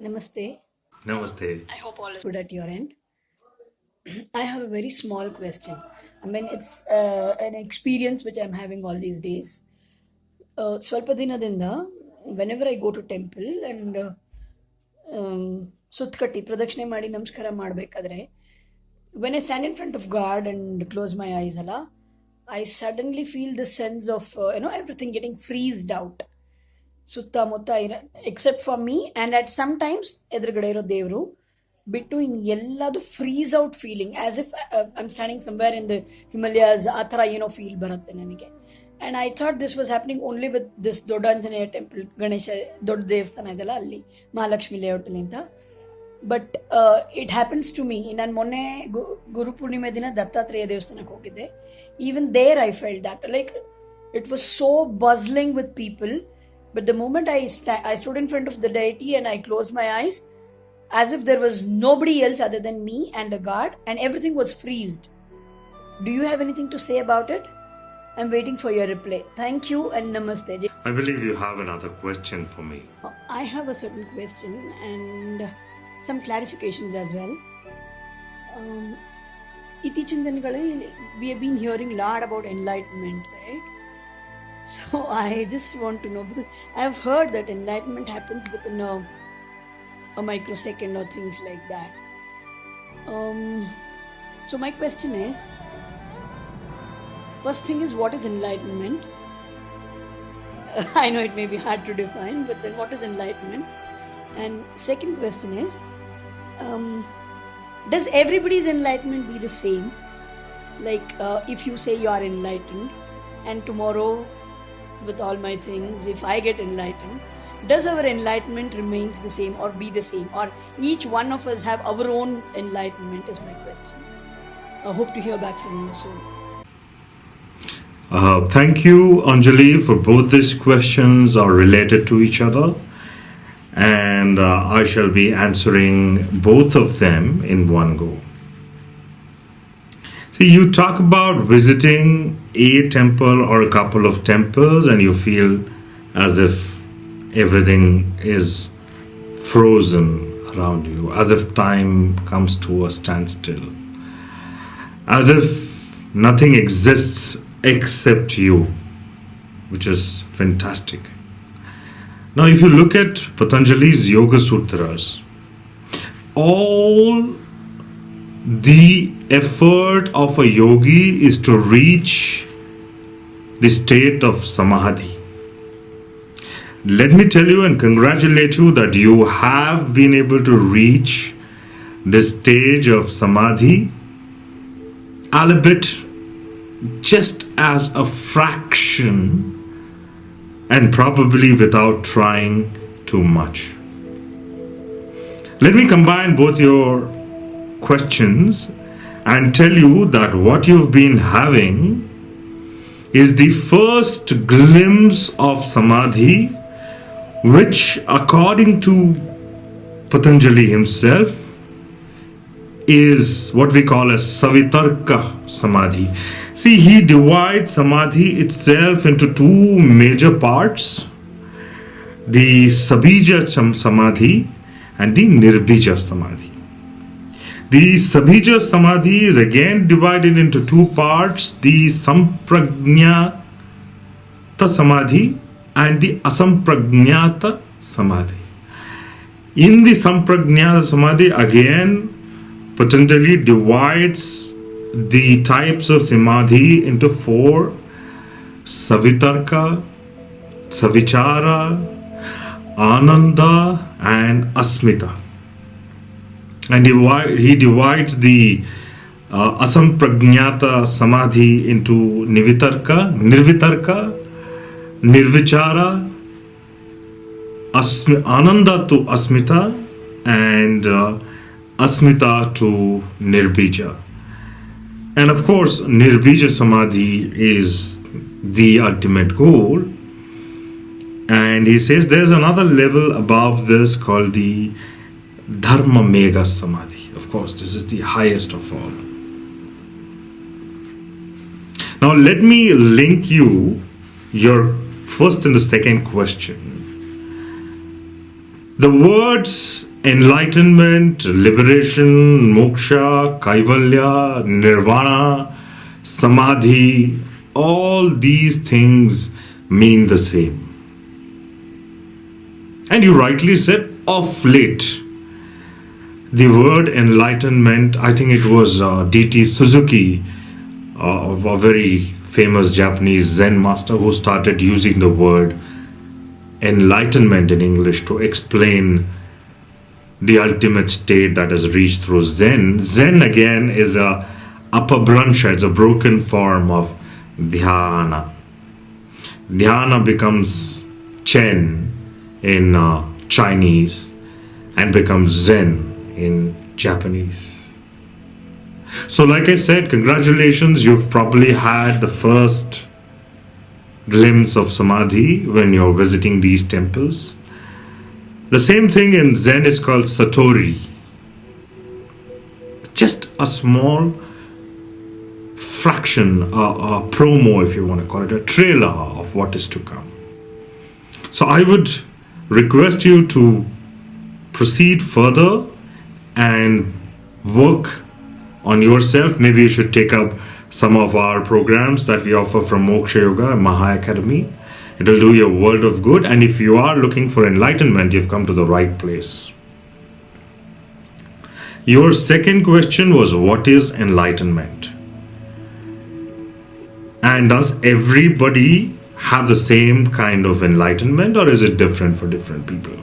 Namaste. Namaste. I hope all is good at your end. I have a very small question. I mean, it's an experience which I'm having all these days. ಸ್ವಲ್ಪ ದಿನದಿಂದ whenever I go to temple and Suttakatti ಪ್ರದಕ್ಷಿಣೆ ಮಾಡಿ ನಮಸ್ಕಾರ ಮಾಡಬೇಕಾದ್ರೆ when I stand in front of God and close my eyes, I suddenly feel the sense of everything getting freezed out. ಸುತ್ತಮುತ್ತ except for me and at some times ಎದುರುಗಡೆ ಇರೋ ದೇವರು ಬಿಟ್ಟು ಇನ್ನು ಎಲ್ಲದು freeze out feeling as if I'm standing somewhere in the Himalayas ಆ ಥರ ಏನೋ ಫೀಲ್ ಬರುತ್ತೆ ನನಗೆ. And I thought this was happening only with this ದೊಡ್ಡ ಆಂಜನೇಯ ಟೆಂಪಲ್, ಗಣೇಶ ದೊಡ್ಡ ದೇವಸ್ಥಾನ ಇದೆಲ್ಲ ಅಲ್ಲಿ ಮಹಾಲಕ್ಷ್ಮಿ ಲೇಔಟಲ್ಲಿ ಅಂತ. But it happens to me. ನಾನು ಮೊನ್ನೆ ಗುರುಪೂರ್ಣಿಮೆ ದಿನ ದತ್ತಾತ್ರೇಯ ದೇವಸ್ಥಾನಕ್ಕೆ ಹೋಗಿದ್ದೆ. Even there I felt that like it was so bustling with people. But the moment I stood in front of the deity and I closed my eyes, as if there was nobody else other than me and the guard, and everything was freezed. Do you have anything to say about it? I'm waiting for your reply. Thank you and namaste. I believe you have another question for me. I have a certain question and some clarifications as well. ಇತ್ತೀಚಿನ ದಿನಗಳಲ್ಲಿ we have been hearing a lot about enlightenment, right? So I just want to know, because I have heard that enlightenment happens within a microsecond or things like that. So my question is, first thing is, what is enlightenment? I know it may be hard to define, but then what is enlightenment? And second question is, does everybody's enlightenment be the same? Like if you say you are enlightened and tomorrow with all my things, if I get enlightened, does our enlightenment remains the same or be the same, or each one of us have our own enlightenment is my question. I hope to hear back from you soon. Thank you, Anjali, for both these questions are related to each other, and I shall be answering both of them in one go. See, you talk about visiting a temple or a couple of temples and you feel as if everything is frozen around you, as if time comes to a standstill, as if nothing exists except you, which is fantastic. Now, if you look at Patanjali's Yoga Sutras, all the effort of a yogi is to reach the state of samadhi. Let me tell you and congratulate you that you have been able to reach this stage of samadhi, albeit just as a fraction and probably without trying too much. Let me combine both your questions and tell you that what you've been having is the first glimpse of samadhi, which according to Patanjali himself is what we call as savitarka samadhi. See, he divides samadhi itself into two major parts, the sabija samadhi and the nirbija samadhi. The Sabija Samadhi is again divided into two parts, the Samprajñata Samadhi and the Asamprajñata Samadhi. In the Samprajñata Samadhi, again, Patanjali divides the types of Samadhi into four: Savitarka, Savichara, Ananda and Asmita. And he divides the Asamprajñata Samadhi into Nirvitarka, Nirvichara, Ananda to Asmita, and Asmita to Nirbija. And of course, Nirbija Samadhi is the ultimate goal. And he says there's another level above this called the Dharma Mega Samadhi. Of course, this is the highest of all. Now, let me link you your first and the second question. The words enlightenment, liberation, moksha, kaivalya, nirvana, samadhi, all these things mean the same. And you rightly said, of late, the word enlightenment, I think it was D.T. Suzuki, a very famous Japanese Zen master, who started using the word enlightenment in English to explain the ultimate state that is reached through Zen. Zen again is a apabhransha, it's a broken form of dhyana. Dhyana becomes Chen in Chinese and becomes Zen in Japanese. So like I said, congratulations, you've probably had the first glimpse of samadhi when you're visiting these temples. The same thing in Zen is called satori. Just a small fraction, a promo if you want to call it, a trailer of what is to come. So I would request you to proceed further and work on yourself. Maybe you should take up some of our programs that we offer from Moksha Yoga and Maha Academy. It will do you a world of good. And if you are looking for enlightenment, you've come to the right place. Your second question was, what is enlightenment? And does everybody have the same kind of enlightenment, or is it different for different people?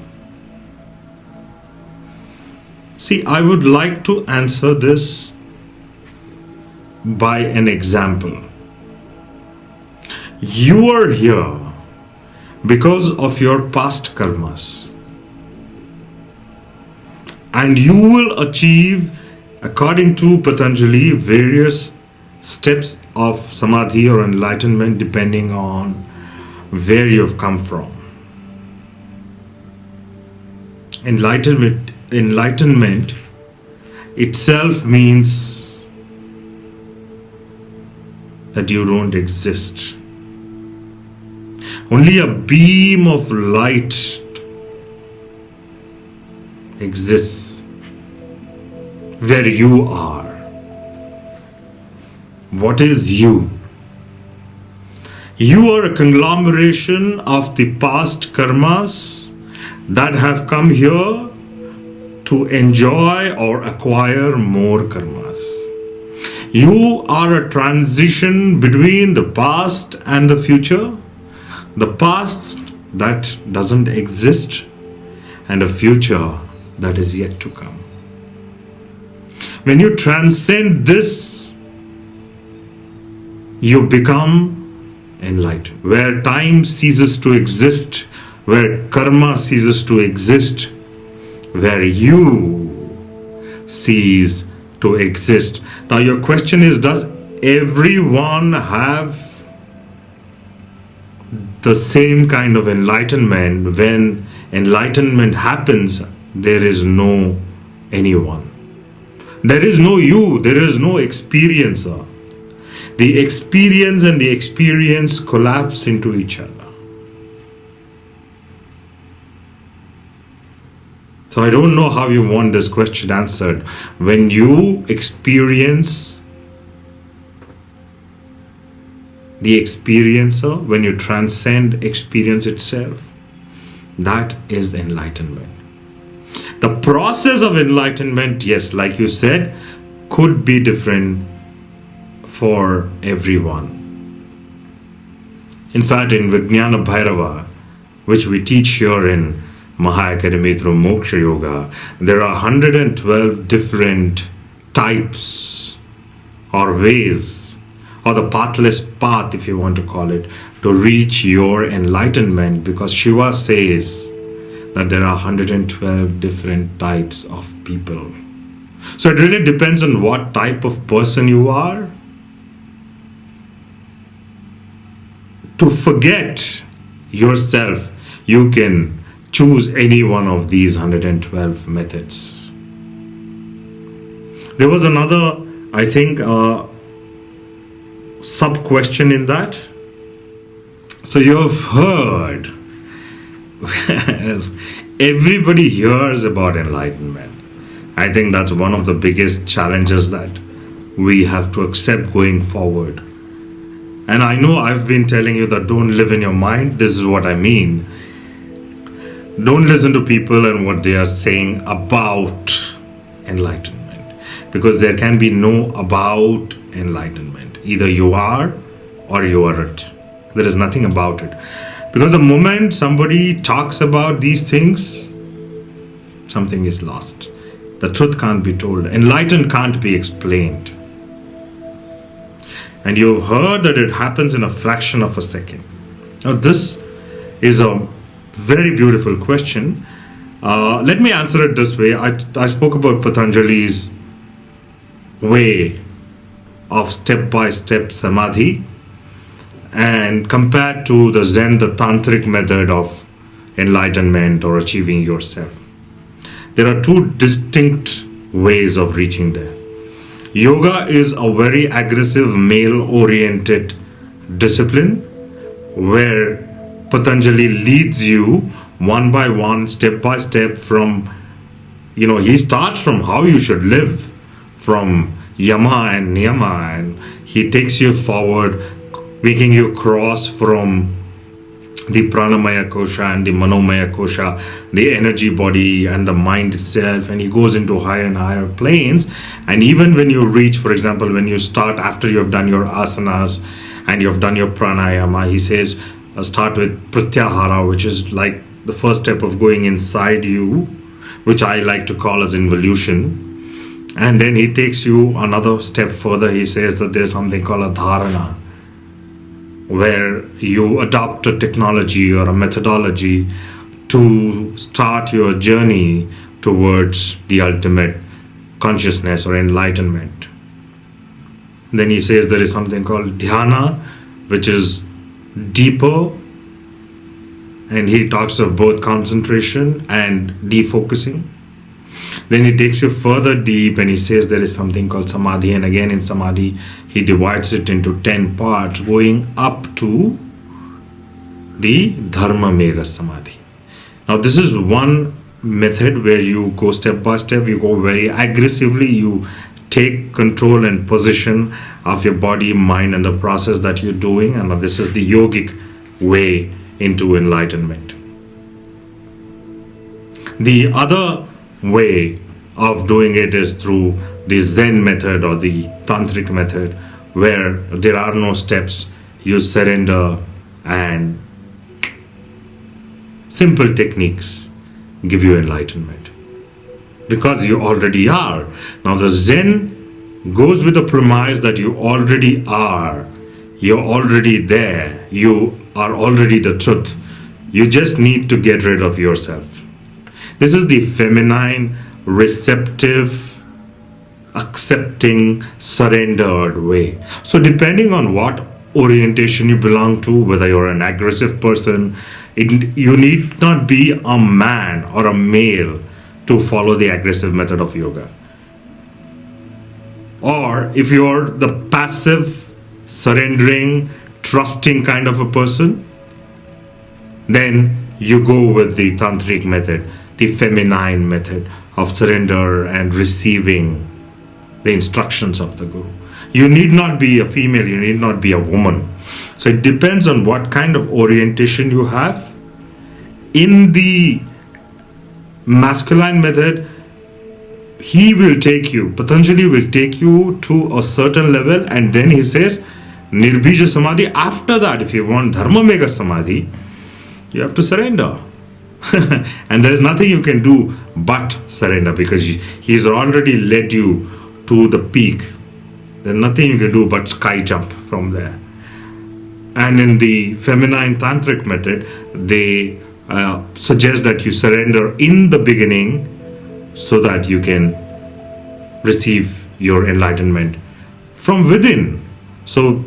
See, I would like to answer this by an example. You are here because of your past karmas, and you will achieve, according to Patanjali, various steps of samadhi or enlightenment depending on where you've come from. Enlightenment itself means that you don't exist. Only a beam of light exists where you are. What is you? You are a conglomeration of the past karmas that have come here to enjoy or acquire more karmas. You are a transition between the past and the future, the past that doesn't exist, and a future that is yet to come. When you transcend this, you become enlightened. Where time ceases to exist, where karma ceases to exist, where you cease to exist. Now your question is, does everyone have the same kind of enlightenment? When enlightenment happens, there is no anyone. There is no you, there is no experiencer. The experience and the experience collapse into each other. So I don't know how you want this question answered. When you experience the experiencer, when you transcend experience itself, that is enlightenment. The process of enlightenment, yes, like you said, could be different for everyone. In fact, in Vijnana Bhairava, which we teach here in Maha Academy through Moksha Yoga, there are 112 different types or ways, or the pathless path, if you want to call it, to reach your enlightenment, because Shiva says that there are 112 different types of people. So it really depends on what type of person you are. To forget yourself, you can choose any one of these 112 methods. There was another, I think, sub-question in that. So you have heard, well, everybody hears about enlightenment. I think that's one of the biggest challenges that we have to accept going forward. And I know I've been telling you that don't live in your mind. This is what I mean. Don't listen to people and what they are saying about enlightenment, because there can be no about enlightenment. Either you are or you aren't. There is nothing about it. Because the moment somebody talks about these things, something is lost. The truth can't be told. Enlightened can't be explained. And you've heard that it happens in a fraction of a second. Now, this is a very beautiful question. Let me answer it this way. I spoke about Patanjali's way of step-by-step samadhi, and compared to the Zen, the tantric method of enlightenment or achieving yourself. There are two distinct ways of reaching there. Yoga is a very aggressive, male-oriented discipline where Patanjali leads you one by one, step by step from, he starts from how you should live, from yama and niyama, and he takes you forward, making you cross from the pranamaya kosha and the manomaya kosha, the energy body and the mind itself, and he goes into higher and higher planes. And even when you reach, for example, when you start after you have done your asanas and you have done your pranayama, he says start with pratyahara, which is like the first step of going inside you, which I like to call as involution. And then he takes you another step further. He says that there's something called a dharana, where you adopt a technology or a methodology to start your journey towards the ultimate consciousness or enlightenment. Then he says there is something called dhyana, which is deeper, and he talks of both concentration and defocusing. Then he takes you further deep and he says there is something called samadhi, and again in samadhi he divides it into 10 parts, going up to the dharma mega samadhi. Now this is one method where you go step by step, you go very aggressively, you take control and position of your body, mind, and the process that you're doing, and this is the yogic way into enlightenment. The other way of doing it is through the Zen method or the tantric method, where there are no steps. You surrender, and simple techniques give you enlightenment because you already are. Now the Zen goes with the premise that you already are, you're already there, you are already the truth. You just need to get rid of yourself. This is the feminine, receptive, accepting, surrendered way. So depending on what orientation you belong to, whether you're an aggressive person, you need not be a man or a male to follow the aggressive method of yoga. Or if you're the passive, surrendering, trusting kind of a person, then you go with the tantric method, the feminine method of surrender and receiving the instructions of the Guru. You need not be a female, you need not be a woman. So it depends on what kind of orientation you have. In the masculine method, he will take you, Patanjali will take you to a certain level, and then he says Nirbija Samadhi. After that, if you want Dharma Mega Samadhi, you have to surrender. And there is nothing you can do but surrender, because he's already led you to the peak. There's nothing you can do but sky jump from there. And in the feminine tantric method, they suggest that you surrender in the beginning so that you can receive your enlightenment from within. So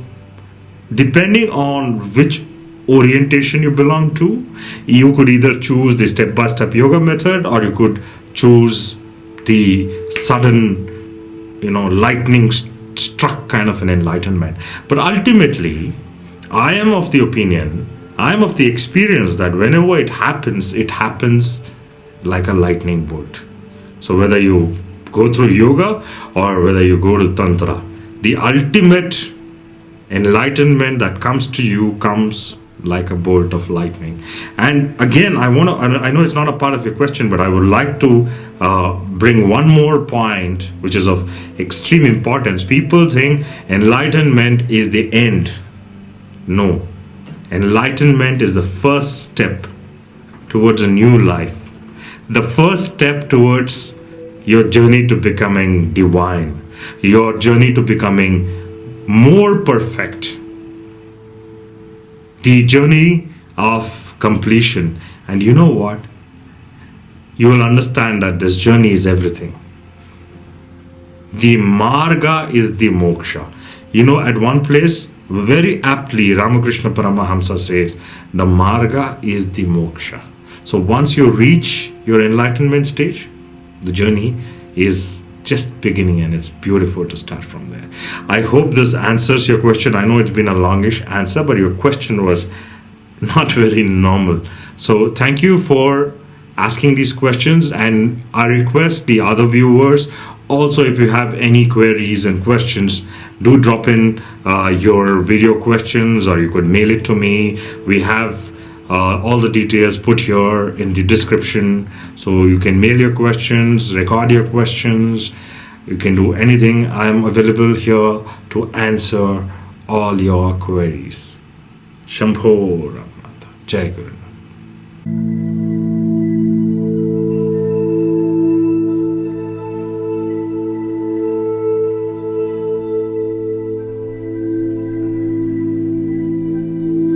depending on which orientation you belong to, you could either choose the step-by-step yoga method, or you could choose the sudden, lightning struck kind of an enlightenment. But ultimately, I am of the opinion, I am of the experience that whenever it happens like a lightning bolt. So whether you go through yoga or whether you go to tantra, the ultimate enlightenment that comes to you comes like a bolt of lightning. And again, I know it's not a part of your question, but I would like to bring one more point which is of extreme importance. People think enlightenment is the end. No, enlightenment is the first step towards a new life, the first step towards your journey to becoming divine, your journey to becoming more perfect, the journey of completion. And you know what? You will understand that this journey is everything. The marga is the moksha. You know, at one place, very aptly, Ramakrishna Paramahamsa says, the marga is the moksha. So once you reach your enlightenment stage, the journey is just beginning, and it's beautiful to start from there. I hope this answers your question. I know it's been a longish answer, but your question was not very normal. So thank you for asking these questions, and I request the other viewers also, if you have any queries and questions, do drop in your video questions, or you could mail it to me. We have all the details put here in the description, so you can mail your questions, record your questions, you can do anything. I am available here to answer all your queries. Shambho Ramnatha. Jai Gurunath.